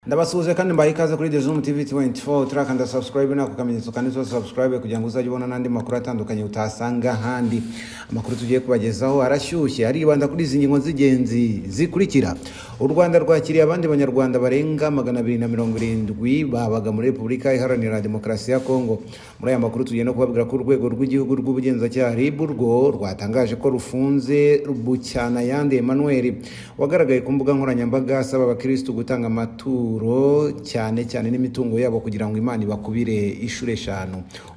Ndabasuhuza kandi mbaye ikaze kuri The Zoom TV 24 turakanda subscribe nako kamenyetso kandi subscribe kugira ngo uzajye ubona nandi makuru atandukanye utasanga handi. Amakuru tugiye kubagezaho arashyushye aribanda kuri izi ngingo z'ingenzi zikurikira. U Rwanda rwakiriye abandi banyarwanda barenga 270 babaga muri Repubulika Iharanira Demokarasi ya Kongo. Muri aya makuru tugiye no kubabwira ko urwego rw'igihugu rw'ubugenzacyaha RIB rwo rwatangaje ko rufunze Bucyana Yande Emmanuel wagaragaye ku mbuga nkoranyambaga asaba abakristo gutanga amaturo cyane n'imitungo yabo kugira ngo Imana ibakubire ishure 5.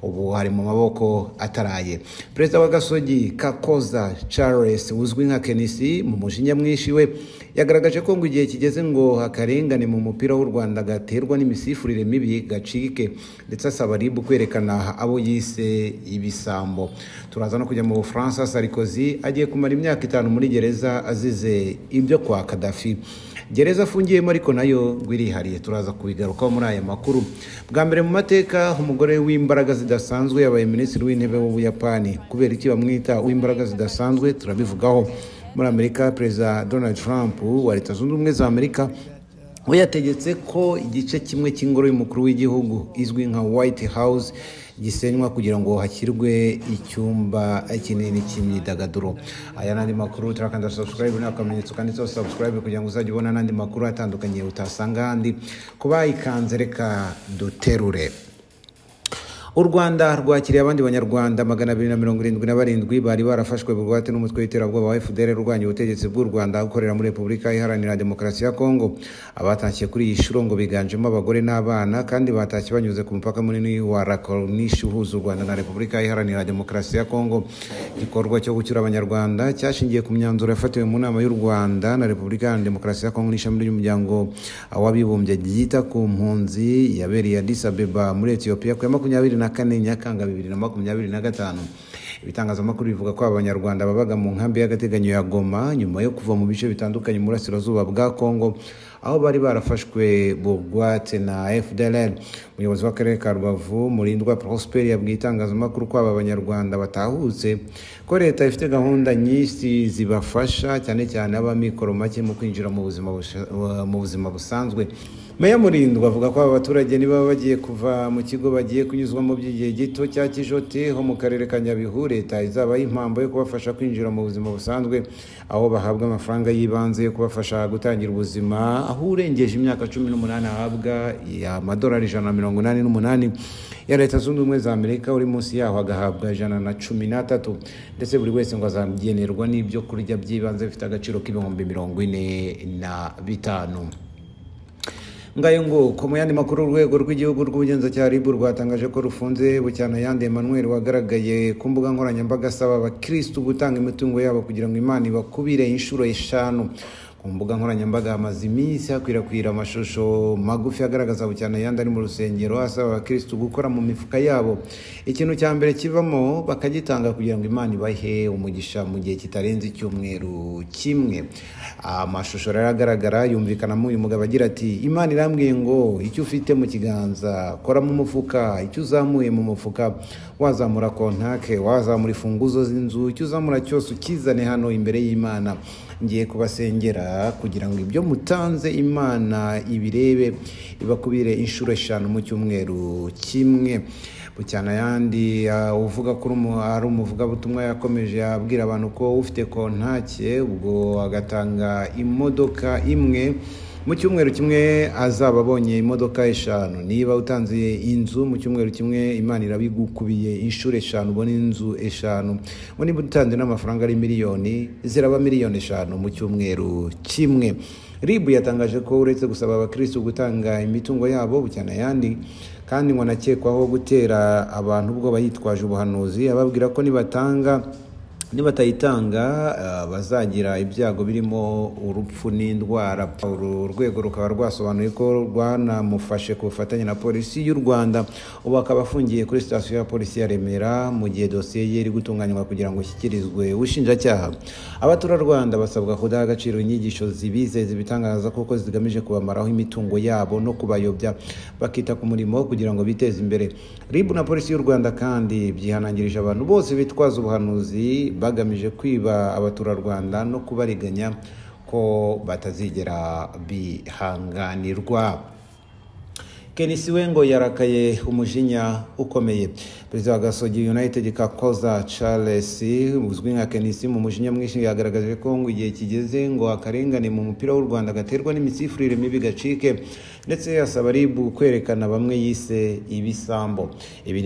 Ubu hari mu maboko ataraye. Perezida wa Gasogi Kakoza Charles uzwi nka Kenisi mu mujinya mwinshi we yagaragaje ko ngo igihe kigeze ngo hakarengane mu mupira w'u Rwanda gaterwa n'imisifurire mibi gacike, ndetse asaba RIB kwerekana abo yise ibisambo. Turaza no kujya mu Bufaransa. Sarkozy agiye kumara imyaka 5 muri gereza azize ibyo kwa Gaddafi. Gereza afungiyemo ariko nayo gwirihariye, turaza kubigarukaho muri aya makuru. Bwa mbere mu mateka umugore w'imbaraga zidasanzwe yabaye minisitiri w'intebe w'Ubuyapani. Kubera iki bamwita w'imbaraga zidasanzwe turabivugaho. Muri Amerika, Perezida Donald Trump wa Leta Zunze Ubumwe za Amerika we yategetse ko igice kimwe cy'ingoro y'umukuru w'igihugu izwi nka White House gisenywa kugira ngo hashyirwe icyumba kinini cy'imyidagaduro. Aya nandi makuru turakanda subscribe n'akamenyetso kandi subscribe kugira ngo uzajye ubona nandi makuru atandukanye utasanga handi. Kuba ikanze reka duterure. U Rwanda rwakiriye abandi banyarwanda 277 bari barafashwe bugwate n'umutwe w'iterabwoba wa FDL rwanya ubutegetsi bw'u Rwanda ukorera muri Repubulika Iharanira Demokarasi ya Kongo. Abatashye kuri iyi shuro ngo biganjemo abagore n'abana, kandi batashye banyuze ku mupaka munini wa Rakornish uhuza u Rwanda na Repubulika Iharanira Demokarasi ya Kongo. Igikorwa cyo gucyura abanyarwanda cyashingiye ku myanzuro yafatiwe mu nama y'u Rwanda na Repubulika Iharanira Demokarasi ya Kongo n'ishami ry'umuryango w'abibumbye ryita ku mpunzi yabereye Addis Abeba muri Ethiopia ku 24 Nyakanga 2025. Ibitangazamakuru bivuga ko abanyarwanda babaga mu nkambi y'agateganyo ya Goma nyuma yo kuva mu bice bitandukanye muri Burasirazuba bwa Kongo aho bari barafashwe bugwate na FDLR. Umuyobozi w'akarere ka Rubavu Murindwa Prosper yabwiye itangazamakuru ko aba banyarwanda batahutse ko leta ifite gahunda nyinshi zibafasha cyane abamikoro make mu kwinjira mu buzima busanzwe. Meya Murindwa avuga ko aba baturage niba bagiye kuva mu kigo bagiye kunyuzwamo by'igihe gito cya Kijote ho mu karere ka Nyabihu, leta izaba impambo yo kubafasha kwinjira mu buzima busanzwe aho bahabwa amafaranga y'ibanze yo kubafasha gutangira ubuzima, aho urengeje imyaka 18 ahabwa $188 ya Leta Zunze Ubumwe za Amerika, uri munsi yaho agahabwa $113, ndetse buri wese ngo azagenerwa n'ibyo kurya by'ibanze bifite agaciro $45,000. Ngayo ngo ko mu yandi makuru urwego rw'igihugu rw'ubugenzacyaha RIB rwatangaje ko rufunze Bucyana Yande Emmanuel wagaragaye ku mbuga nkoranyambaga asaba abakristo gutanga imitungo yabo kugira ngo Imana ibakubire inshuro 5. Ku mbuga nkoranyambaga amaze iminsi hakwirakwira amashusho magufi agaragaza Bucyana Yande ari mu rusengero asaba abakristo gukora mu mifuka yabo ikintu cya mbere kivamo bakagitanga kugira ngo Imana ibahe umugisha mu gihe kitarenze icyumweru kimwe. Amashusho aragaragara yumvikanamo uyu mugabo agira ati, Imana irambwiye ngo icyo ufite mu kiganza kora mu mufuka, icyo uzamuye mu mufuka wazamura kontake, wazamura ifunguzo z'inzu, icyo uzamura cyose ukizane hano imbere y'Imana. Ngiye kubasengera kugira ngo ibyo mutanze Imana ibirebe ibakubire inshuro 5 mu cyumweru kimwe. Bucyana Yandi uvuga ko ari umuvugabutumwa yakomeje abwira abantu ko ufite kontake ubwo agatanga imodoka imwe mu cyumweru kimwe azaba abonye imodoka 5. Niba utanze inzu mu cyumweru kimwe Imana irabigukubiye inshuro 5, ubona inzu 5. Niba utanze n'amafaranga ari miliyoni ziraba miliyoni 5 mu cyumweru kimwe. RIB yatangaje ko uretse gusaba abakristo gutanga imitungo yabo, Bucyana Yandi kandi ngo nakekwaho gutera abantu ubwo bayitwaje ubuhanuzi ababwira ko nibatayitanga bazagira ibyago birimo urupfu n'indwara. Uru rwego rukaba rwasobanuye ko rwanamufashe ku bufatanye na polisi y'u Rwanda, ubu akaba afungiye kuri sitasiyo ya polisi ya Remera mu gihe dosiye ye iri gutunganywa kugira ngo ishyikirizwe ubushinjacyaha. Abaturarwanda basabwa kudaha agaciro inyigisho zibizeza ibitangaza kuko zigamije kubamaraho imitungo yabo no kubayobya, bakita ku murimo kugira ngo biteze imbere. RIB na polisi y'u Rwanda kandi byihanangirije abantu bose bitwaza ubuhanuzi bagamije kwiba abaturarwanda no kubariganya ko batazigera bihanganirwa. Kenisi we ngo yarakaye umujinya ukomeye. Perezida wa Gasogi United Kakoza Charles uzwi nka Kenisi mu mujinya mwinshi yagaragaje ko ngo igihe kigeze ngo akarengane mu mupira w'u Rwanda gaterwa n'imisifurire mibi gacike, ndetse asaba ribu kwerekana bamwe yise ibisambo. Ibi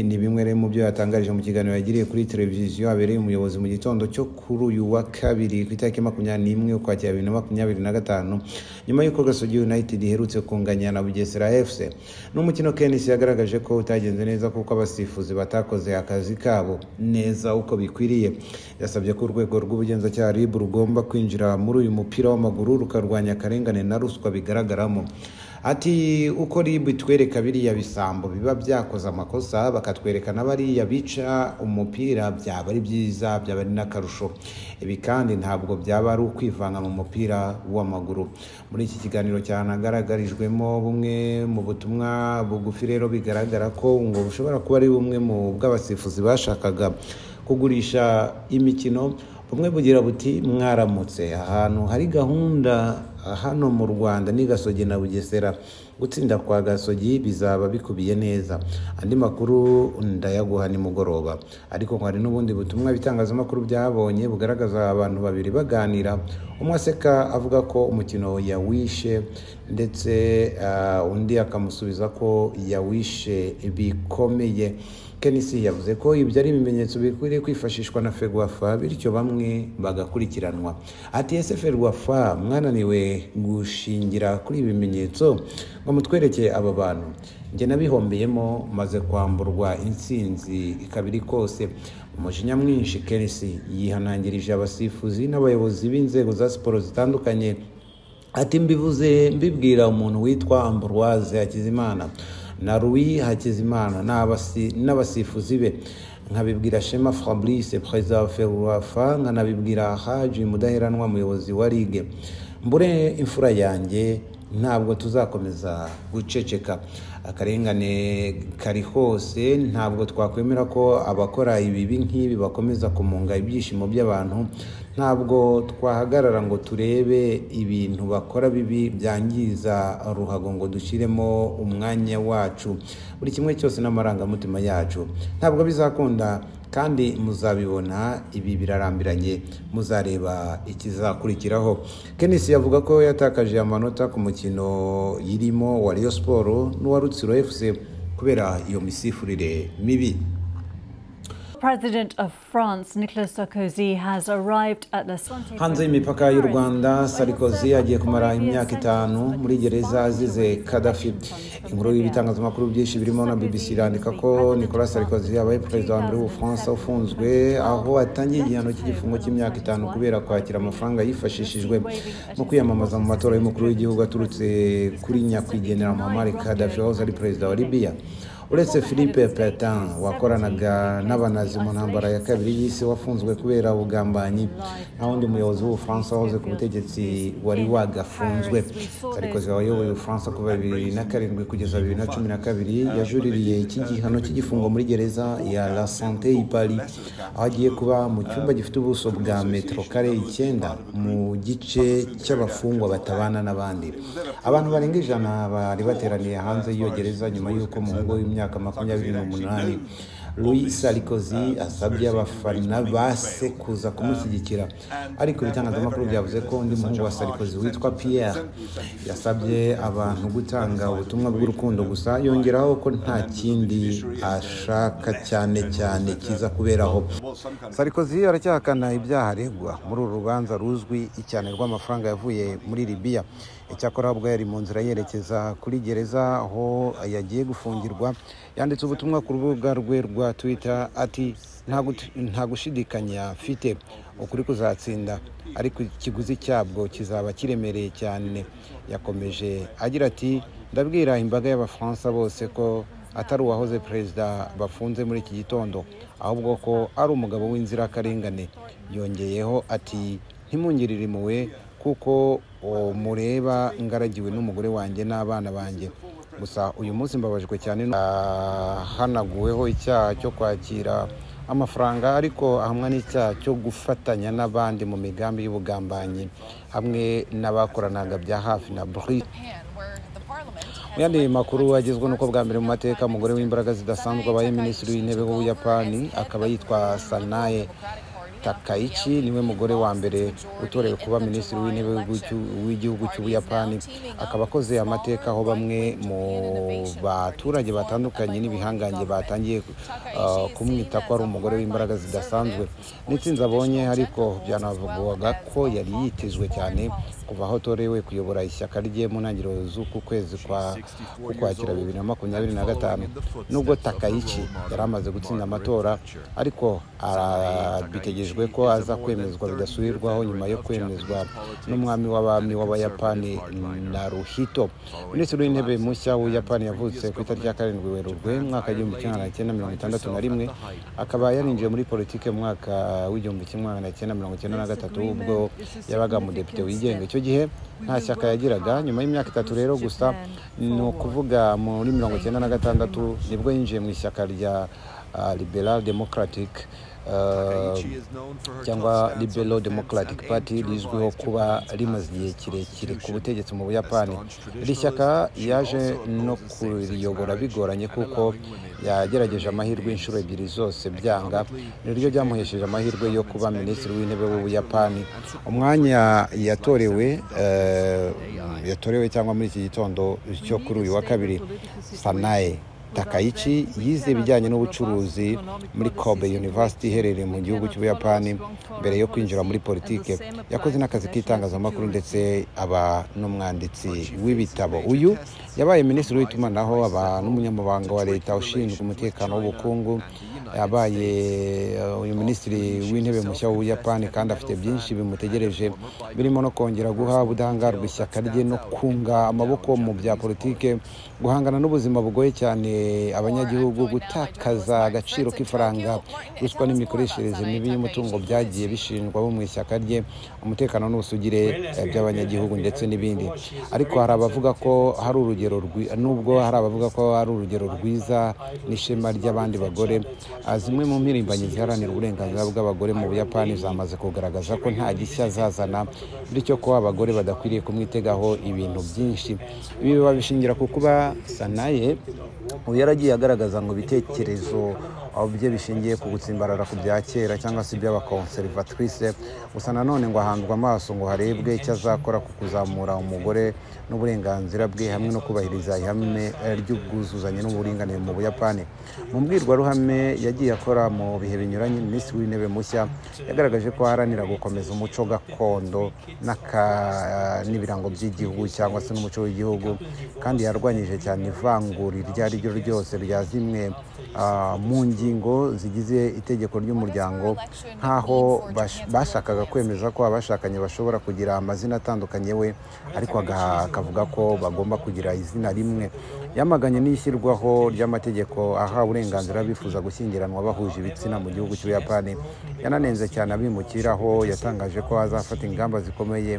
ni bimwe mu byo yatangarije mu kiganiro yagiriye kuri televiziyo abereye umuyobozi mu gitondo cyo kuri uyu wa kabiri ku itariki 21 Ukwakira 2025 nyuma y'uko Gasogi United iherutse kunganya na Bugesera FC. N'umukino Kenisi yagaragaje ko utagenze neza kuko abasifuzi batakoze akazi kabo neza uko bikwiriye. Yasabye ko urwego rw'ubugenzacyaha RIB rugomba kwinjira muri uyu mupira w'amaguru rukarwanya akarengane na ruswa bigaragaramo. Ati uko RIB itwereka biriya bisambo biba byakoze amakosa bakatwereka n'abariya bica umupira, byaba ari byiza, byaba ari n'akarusho. Ibi kandi ntabwo byaba ari ukwivanga mu mupira w'amaguru. Muri iki kiganiro cyanagaragarijwemo bumwe mu butumwa bugufi rero bigaragara ko ngo bushobora kuba ari bumwe mu bw'abasifuzi bashakaga kugurisha imikino. Bumwe bugira buti mwaramutse, ahantu hari gahunda hano mu Rwanda ni Gasogi na Bugesera, gutsinda kwa Gasogi bizaba bikubiye neza. Andi makuru ndayaguha ni mugoroba. Ariko hari n'ubundi butumwa bitangazamakuru byabonye bugaragaza abantu babiri baganira, umwe aseka avuga ko umukino yawishe, ndetse undi akamusubiza ko yawishe bikomeye. Kenisi yavuze ko ibyo ari ibimenyetso bikwiriye kwifashishwa na Ferwafa bityo bamwe bagakurikiranwa. Ati ese Ferwafa mwananiwe gushingira kuri ibimenyetso ngo mutwereke aba bantu? Nge nabihombeyemo maze kwamburwa intsinzi ikabiri kose. Umujinya mwinshi Kenisi yihanangirije abasifuzi n'abayobozi b'inzego za siporo zitandukanye. Ati mbivuze mbibwira umuntu witwa Ambroise Hakizimana na Louis Hakizimana n'abasifuzi be, nkabibwira Shema Fabrice Perezida wa Ferwafa, nkanabibwira Haji Mudaheranwa muyobozi wa Ligue. Mbure imfura yanjye ntabwo tuzakomeza guceceka. Akarengane kari hose, ntabwo twakwemera ko abakora ibibi nk'ibi bakomeza kumunga ibyishimo by'abantu. Ntabwo twahagarara ngo turebe ibintu bakora bibi byangiza ruhago ngo dushyiremo umwanya wacu. Buri kimwe cyose n'amarangamutima yacu ntabwo bizakunda, kandi muzabibona. Ibi birarambiranye, muzareba ikizakurikiraho. Kenisi yavuga ko yatakaje amanota ku mukino yirimo wa Rayon Sport n'uwa Rutsiro FC kubera iyo misifurire mibi. President of France, Nicolas Sarkozy, has arrived at La Santé. Hanze y'imipaka y'u Rwanda, Sarkozy agiye kumara imyaka 5 muri gereza azize Gaddafi. Inkuru y'ibitangazamakuru byinshi birimo na BBC irandika ko Nicolas Sarkozy yabaye perezida wa mbere w'Ubufaransa ufunzwe, aho atangiye igihano cy'igifungo cy'imyaka 5 kubera kwakira amafaranga yifashishijwe mu kwiyamamaza mu matora y'umukuru w'igihugu aturutse kuri nyakwigendera Muammar Gaddafi wahoze ari perezida wa Libya. Uretse Philippe Pétain wakoranaga n'abanazi mu ntambara ya kabiri y'isi wafunzwe kubera ubugambanyi, naho undi muyobozi w'Ubufaransa wahoze ku butegetsi wari wagafunzwe. Sarkozy wayoboye Ubufaransa kuva 2007 kugeza 2012 yajuririye iki gihano cy'igifungo muri gereza ya La Santé i Paris, aho agiye kuba mu cyumba gifite ubuso bwa metero kare 9 mu gice cy'abafungwa batabana n'abandi. Abantu barenga 100 bari bateraniye hanze y'iyo gereza nyuma y'uko umuhungu imyaka 28 Louis Sarkozy asabye abafana base kuza kumushyigikira. Ariko ibitangazamakuru byavuze ko undi muhungu wa Sarkozy witwa Pierre yasabye abantu gutanga ubutumwa bw'urukundo gusa, yongeraho ko nta kindi ashaka cyane kiza kuberaho. Sarkozy aracyahakana ibyaha aregwa muri uru rubanza ruzwi cyane rw'amafaranga yavuye muri Libya. Icyakora ubwo yari mu nzira yerekeza kuri gereza aho yagiye gufungirwa, yanditse ubutumwa ku rubuga rwe rwa Twitter ati nta gushidikanya mfite, ukuri kuzatsinda ariko ikiguzi cyabwo kizaba kiremereye cyane. Yakomeje agira ati ndabwira imbaga y'Abafaransa bose ko atari uwahoze perezida bafunze muri iki gitondo, ahubwo ko ari umugabo w'inzirakarengane. Yongeyeho ati ntimungirire impuhwe kuko mureba ngaragiwe n'umugore wanjye n'abana banjye. Gusa uyu munsi mbabajwe cyane hanaguweho icyaha cyo kwakira amafaranga, ariko ahamwa n'icyaha cyo gufatanya n'abandi mu migambi y'ubugambanyi hamwe n'abakoranaga bya hafi na Britain. Mu yandi makuru agezwe nuko bwa mbere mu mateka umugore w'imbaraga zidasanzwe abaye minisitiri w'intebe w'Ubuyapani akaba yitwa Sanae Takaichi, niwe mugore wa mbere utorewe kuba minisitiri w'intebe w'igihugu cy'Ubuyapani. Akaba akoze amateka aho bamwe mu baturage batandukanye n'ibihangange batangiye kumwita ko ari umugore w'imbaraga zidasanzwe. N'itsinzi abonye ariko byanavugwaga ko yari yitezwe cyane kuva aho torewe kuyobora ishyaka rye mu ntangiriro z'uku kwezi kwa Ukwakira 2025. Nubwo Takaichi yari amaze gutsinda amatora ariko bitegejwe ko aza kwemezwa bidasubirwaho nyuma yo kwemezwa n'umwami w'abami w'Abayapani Naruhito. Minisitiri w'intebe mushya w'Ubuyapani yavutse ku itariki ya 7 Werurwe mwaka 1961, akaba yarinjiye muri politike mu mwaka w'1993 ubwo yabaga mu depite wigenga. Icyo gihe nta shyaka yagiraga. Nyuma y'imyaka 3 rero gusa, ni ukuvuga muri 1996 nibwo yinjiye mu ishyaka rya Liberal Democratic cyangwa Liberal Democratic Party, rizwiho kuba rimaze igihe kirekire ku butegetsi mu Buyapani. Iri shyaka yaje no kuriyobora bigoranye kuko yagerageje amahirwe inshuro ebyiri zose byanga. Niryo ryamuhesheje amahirwe yo kuba minisitiri w'intebe w'Ubuyapani. Umwanya yatorewe cyangwa muri iki gitondo cyo kuri uyu wa kabiri, Sanae Takaichi yize ibijyanye n'ubucuruzi muri Kobe University iherereye mu gihugu cy'Ubuyapani. Mbere yo kwinjira muri politike yakoze n'akazi k'itangazamakuru ndetse aba n'umwanditsi w'ibitabo. Uyu yabaye minisitiri w'itumanaho, aba n'umunyamabanga wa leta ushinzwe umutekano w'ubukungu. Yabaye uyu minisitiri w'intebe mushya w'Ubuyapani kandi afite byinshi bimutegereje, birimo no kongera guha ubudahangarwa ishyaka rye no kunga amaboko mu bya politike, guhangana n'ubuzima bugoye cyane abanyagihugu, gutakaza agaciro k'ifaranga, ruswa n'imikoreshereze mibi y'umutungo byagiye bishinjwa bo mu ishyaka rye, umutekano n'ubusugire by'abanyagihugu ndetse n'ibindi. Ariko hari abavuga ko hari urugero rwiza n'ishema ry'abandi bagore. Zimwe mu mpirimbanyi ziharanira uburenganzira bw'abagore mu Buyapani zamaze kugaragaza ko nta gishya zazana, bityo ko abagore badakwiriye kumwitegaho ibintu byinshi. Ibi babishingira ku kuba Sanae yaragiye agaragaza ngo ibitekerezo bye bishingiye ku gutsimbarara ku bya kera cyangwa se iby'abakonservatrice. Gusa nanone ngo ahanzwe amaso ngo harebwe icyo azakora ku kuzamura umugore n'uburenganzira bwe hamwe no kubahiriza ihame ry'ubwuzuzanye n'uburinganire mu Buyapani. Mu mbwirwaruhame yagiye akora mu bihe binyuranye, minisitiri w'intebe mushya yagaragaje ko aharanira gukomeza umuco gakondo n'ibirango by'igihugu cyangwa se n'umuco w'igihugu, kandi yarwanyije cyane ivangura iryo ari ryo ryose rya zimwe mu ngingo zigize itegeko ry'umuryango, nk'aho bashakaga kwemeza ko abashakanye bashobora kugira amazina atandukanye we ariko akavuga ko bagomba kugira izina rimwe. Yamaganye n'ishyirwaho ry'amategeko aha uburenganzira bifuza gushyingiranwa bahuje ibitsina mu gihugu cy'Ubuyapani. Yananenze cyane abimukira, aho yatangaje ko azafata ingamba zikomeye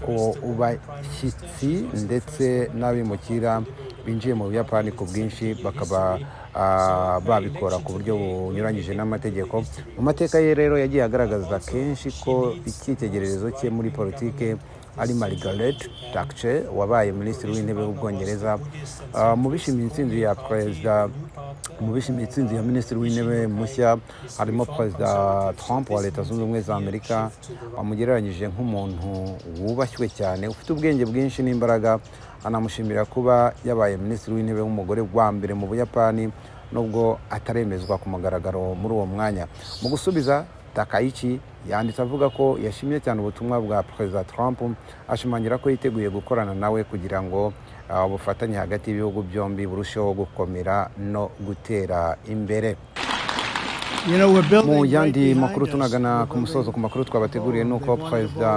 ku bashyitsi ndetse n'abimukira binjiye mu Buyapani ku bwinshi bakaba babikora ku buryo bunyuranyije n'amategeko. Mu mateka ye rero yagiye agaragaza kenshi ko icyitegererezo cye muri politike ari Margaret Thatcher wabaye minisitiri w'intebe w'Ubwongereza. Mu bishimiye intsinzi ya minisitiri w'intebe mushya harimo Perezida Trump wa Leta Zunze Ubumwe za Amerika, wamugereranyije nk'umuntu wubashywe cyane ufite ubwenge bwinshi n'imbaraga. Anamushimira kuba yabaye minisitiri w'intebe w'umugore wa mbere mu Buyapani nubwo ataremezwa ku mugaragaro muri uwo mwanya. Mu gusubiza, Takaichi yanditse avuga ko yashimye cyane ubutumwa bwa Perezida Trump, ashimangira ko yiteguye gukorana nawe kugira ngo ubufatanye hagati y'ibihugu byombi burusheho gukomera no gutera imbere. Mu yandi makuru tunagana ku musozo ku makuru twabateguriye nuko Perezida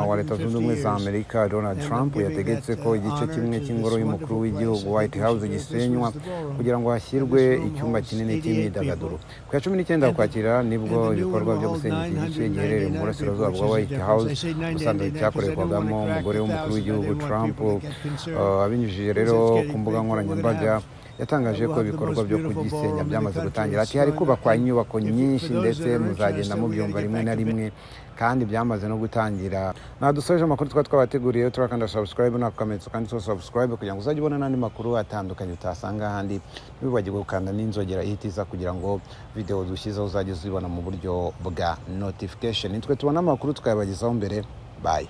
wa Leta Zunze Ubumwe za Amerika Donald Trump yategetse ko igice kimwe cy'ingoro y'umukuru w'igihugu White House gisenywa kugira ngo hashyirwe icyumba kinini cy'imyidagaduro. Ku ya 19 Ukwakira nibwo ibikorwa byo gusenya iki gice giherereye mu burasirazuba bwa White House usanzwe cyakorerwagamo umugore w'umukuru w'igihugu Trump. Abinyujije rero ku mbuga nkoranyambaga yatangaje ko ibikorwa byo kugisenya byamaze gutangira. Ati hari kubakwa inyubako nyinshi ndetse muzagenda mubyumva rimwe na rimwe kandi byamaze no gutangira. Nadusoje amakuru twabateguriye, turakanda subscribe na comment kandi subscribe kugira ngo uzajye ubona n'andi makuru atandukanye utasanga ahandi. Ntibibagirwe gukanda n'inzogera ihitiza kugira ngo video dushyizeho uzajye uzibona mu buryo bwa notification. Nitwe tubona amakuru tukayabagezaho mbere. Bye.